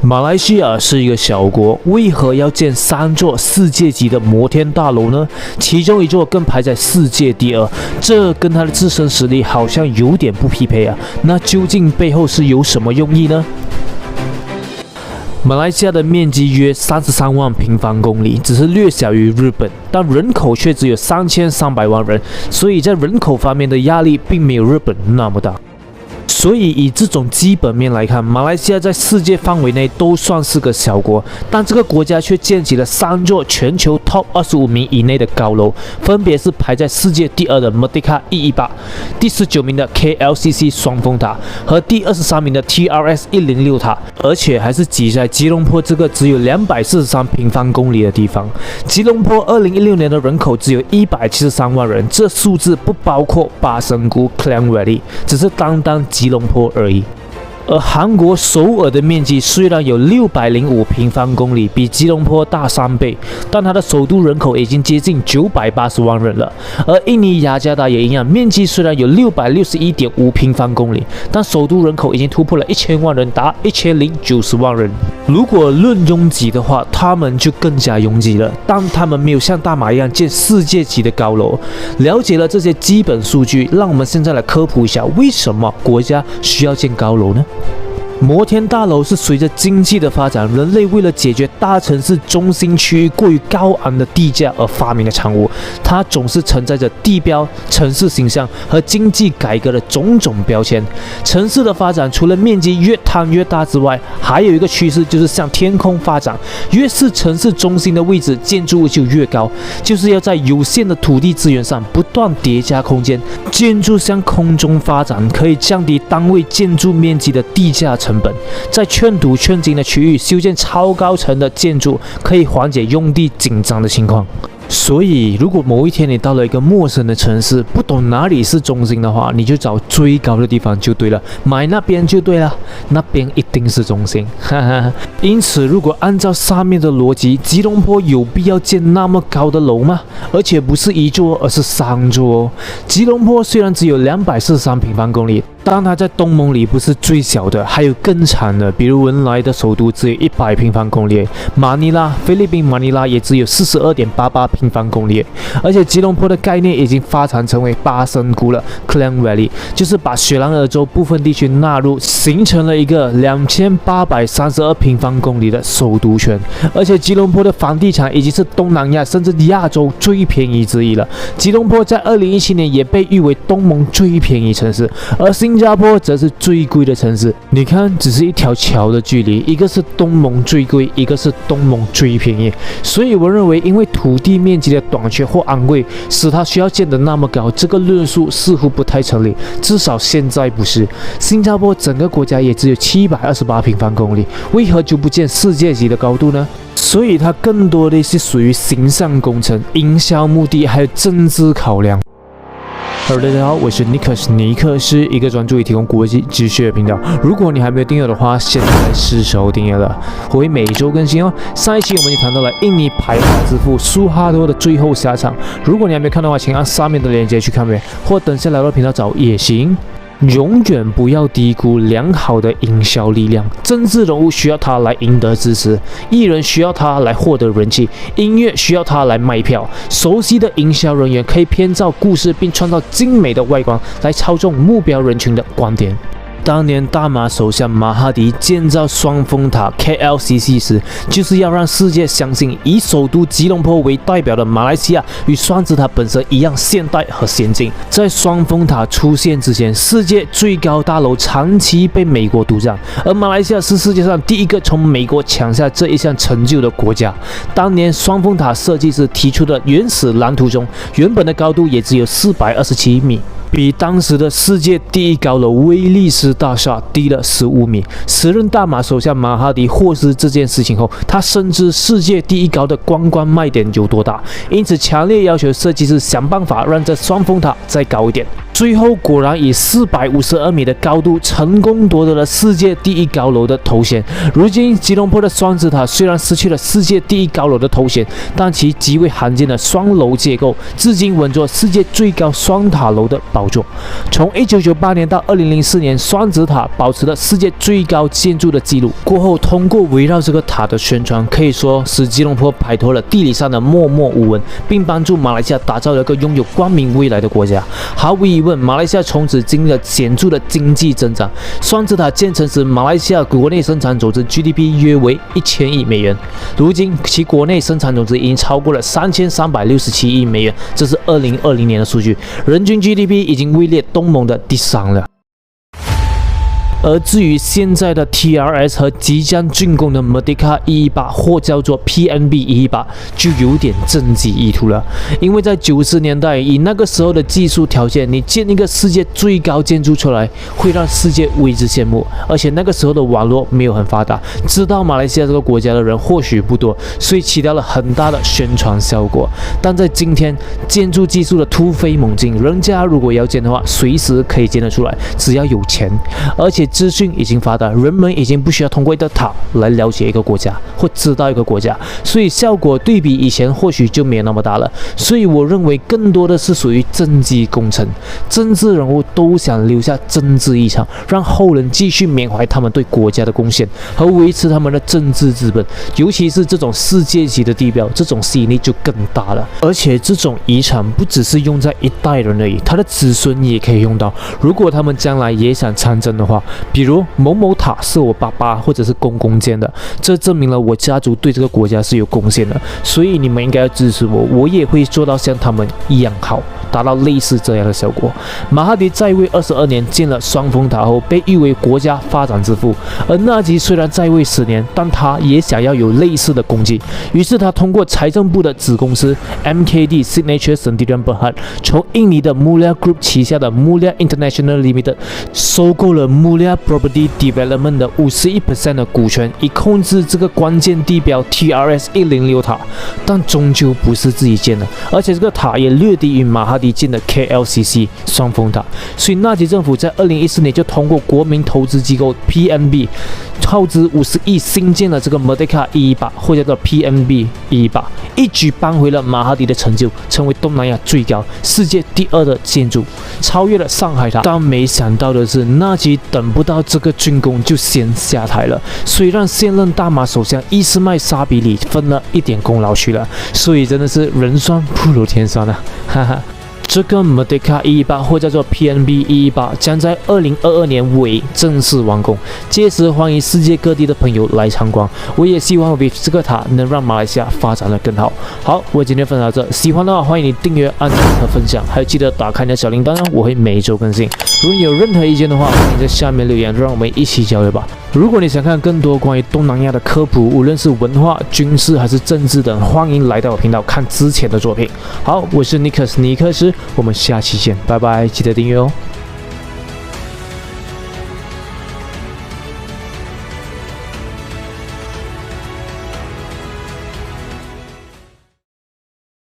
马来西亚是一个小国，为何要建3座世界级的摩天大楼呢？其中一座更排在世界第2，这跟它的自身实力好像有点不匹配啊。那究竟背后是有什么用意呢？马来西亚的面积约33万平方公里，只是略小于日本，但人口却只有3300万人，所以在人口方面的压力并没有日本那么大。所以以这种基本面来看，马来西亚在世界范围内都算是个小国，但这个国家却建起了3座全球 Top 25名以内的高楼，分别是排在世界第2的 Merdeka 118、第19名的 KLCC 双峰塔和第23名的 TRS 106塔，而且还是挤在吉隆坡这个只有243平方公里的地方。吉隆坡2016年的人口只有173万人，这数字不包括巴生谷 Klang Valley， 只是单吉隆坡而已。而韩国首尔的面积虽然有605平方公里，比吉隆坡大3倍，但它的首都人口已经接近980万人了。而印尼雅加达也一样，面积虽然有661.5平方公里，但首都人口已经突破了1000万人，达1090万人。如果论拥挤的话，他们就更加拥挤了，但他们没有像大马一样建世界级的高楼。了解了这些基本数据，让我们现在来科普一下，为什么国家需要建高楼呢？摩天大楼是随着经济的发展，人类为了解决大城市中心区域过于高昂的地价而发明的产物。它总是承载着地标、城市形象和经济改革的种种标签。城市的发展除了面积越摊越大之外，还有一个趋势就是向天空发展。越是城市中心的位置，建筑物就越高，就是要在有限的土地资源上不断叠加空间。建筑向空中发展，可以降低单位建筑面积的地价成本，在劝土劝金的区域修建超高层的建筑，可以缓解用地紧张的情况。所以，如果某一天你到了一个陌生的城市，不懂哪里是中心的话，你就找最高的地方就对了，买那边就对了，那边一定是中心。哈哈。因此，如果按照上面的逻辑，吉隆坡有必要建那么高的楼吗？而且不是1座，而是3座哦。吉隆坡虽然只有243平方公里，但它在东盟里不是最小的，还有更惨的，比如文莱的首都只有100平方公里，马尼拉，菲律宾马尼拉也只有42.88平方公里，而且吉隆坡的概念已经发展成为巴生谷了 Klang Valley， 就是把雪兰莪州部分地区纳入，形成了一个2832平方公里的首都圈。而且吉隆坡的房地产已经是东南亚甚至亚洲最便宜之一了。吉隆坡在2017年也被誉为东盟最便宜城市，而新加坡则是最贵的城市。你看，只是一条桥的距离，一个是东盟最贵，一个是东盟最便宜。所以我认为，因为土地面积的短缺或昂贵，使它需要建得那么高，这个论述似乎不太成立，至少现在不是。新加坡整个国家也只有728平方公里，为何就不建世界级的高度呢？所以它更多的是属于形象工程、营销目的还有政治考量。Hello， 大家好，我是尼克是一个专注于提供国际知识的频道。如果你还没有订阅的话，现在是时候订阅了，我会每周更新哦。上一期我们就谈到了印尼排华之父苏哈托的最后下场，如果你还没看的话，请按上面的链接去看呗，或等下来到频道找也行。永远不要低估良好的营销力量。政治人物需要它来赢得支持，艺人需要它来获得人气，音乐需要它来卖票。熟悉的营销人员可以编造故事，并创造精美的外观来操纵目标人群的观点。当年大马首相马哈迪建造双峰塔 KLCC 时，就是要让世界相信，以首都吉隆坡为代表的马来西亚与双子塔本身一样现代和先进。在双峰塔出现之前，世界最高大楼长期被美国独占，而马来西亚是世界上第一个从美国抢下这一项成就的国家。当年双峰塔设计师提出的原始蓝图中，原本的高度也只有427米。比当时的世界第一高楼威利斯大厦低了15米。时任大马首相马哈迪获知这件事情后，他深知世界第一高的观光卖点有多大，因此强烈要求设计师想办法让这双峰塔再高一点。最后果然以452米的高度成功夺得了世界第一高楼的头衔。如今吉隆坡的双子塔虽然失去了世界第一高楼的头衔，但其极为罕见的双楼结构至今稳坐世界最高双塔楼的宝宝座。从1998年到2004年，双子塔保持了世界最高建筑的纪录。过后，通过围绕这个塔的宣传，可以说使吉隆坡摆脱了地理上的默默无闻，并帮助马来西亚打造了一个拥有光明未来的国家。毫无疑问，马来西亚从此经历了显著的经济增长。双子塔建成时，马来西亚国内生产总值 GDP 约为1000亿美元，如今其国内生产总值已经超过了3367亿美元，这是2020年的数据，人均 GDP 已经位列东盟的第3了。而至于现在的 TRS 和即将竣工的 Merdeka 118或叫做 PNB 118就有点政绩意图了，因为在90年代以那个时候的技术条件，你建一个世界最高建筑出来，会让世界为之羡慕。而且那个时候的网络没有很发达，知道马来西亚这个国家的人或许不多，所以起到了很大的宣传效果。但在今天，建筑技术的突飞猛进，人家如果要建的话，随时可以建得出来，只要有钱，而且资讯已经发达，人们已经不需要通过一个塔来了解一个国家或知道一个国家，所以效果对比以前或许就没有那么大了。所以我认为更多的是属于政绩工程，政治人物都想留下政治遗产，让后人继续缅怀他们对国家的贡献和维持他们的政治资本。尤其是这种世界级的地标，这种吸引力就更大了。而且这种遗产不只是用在一代人而已，他的子孙也可以用到。如果他们将来也想参政的话，比如某某塔是我爸爸或者是公公建的，这证明了我家族对这个国家是有贡献的，所以你们应该要支持我，我也会做到像他们一样好，达到类似这样的效果。马哈迪在位22年，建了双峰塔后，被誉为国家发展之父。而纳吉虽然在位10年，但他也想要有类似的功绩，于是他通过财政部的子公司 MKD Signature Sdn Bhd 从印尼的 Mulia Group 旗下的 Mulia International Limited 收购了 Mulia Property Development 的51% 的股权，以控制这个关键地标 TRS 106塔。但终究不是自己建的，而且这个塔也略低于马哈迪建的 KLCC 双峰塔，所以纳吉政府在2014年就通过国民投资机构 PNB 耗资50亿新建了这个 Merdeka 118或叫做 PNB 118，一举扳回了马哈迪的成就，成为东南亚最高、世界第2的建筑，超越了上海塔。但没想到的是，纳吉等不到这个竣工就先下台了，所以让现任大马首相伊斯麦沙比里分了一点功劳去了，所以真的是人酸不如天酸啊，哈哈。这个 Merdeka 118或叫做 PNB 118将在2022年尾正式完工，届时欢迎世界各地的朋友来参观。我也希望 with 这个塔能让马来西亚发展得更好。好，我今天分享到这，喜欢的话欢迎你订阅、按赞和分享，还有记得打开你的小铃铛哦，我会每周更新。如果你有任何意见的话，欢迎在下面留言，让我们一起交流吧。如果你想看更多关于东南亚的科普，无论是文化、军事还是政治等，欢迎来到我频道看之前的作品。好，我是尼克斯，我们下期见，拜拜，记得订阅哦。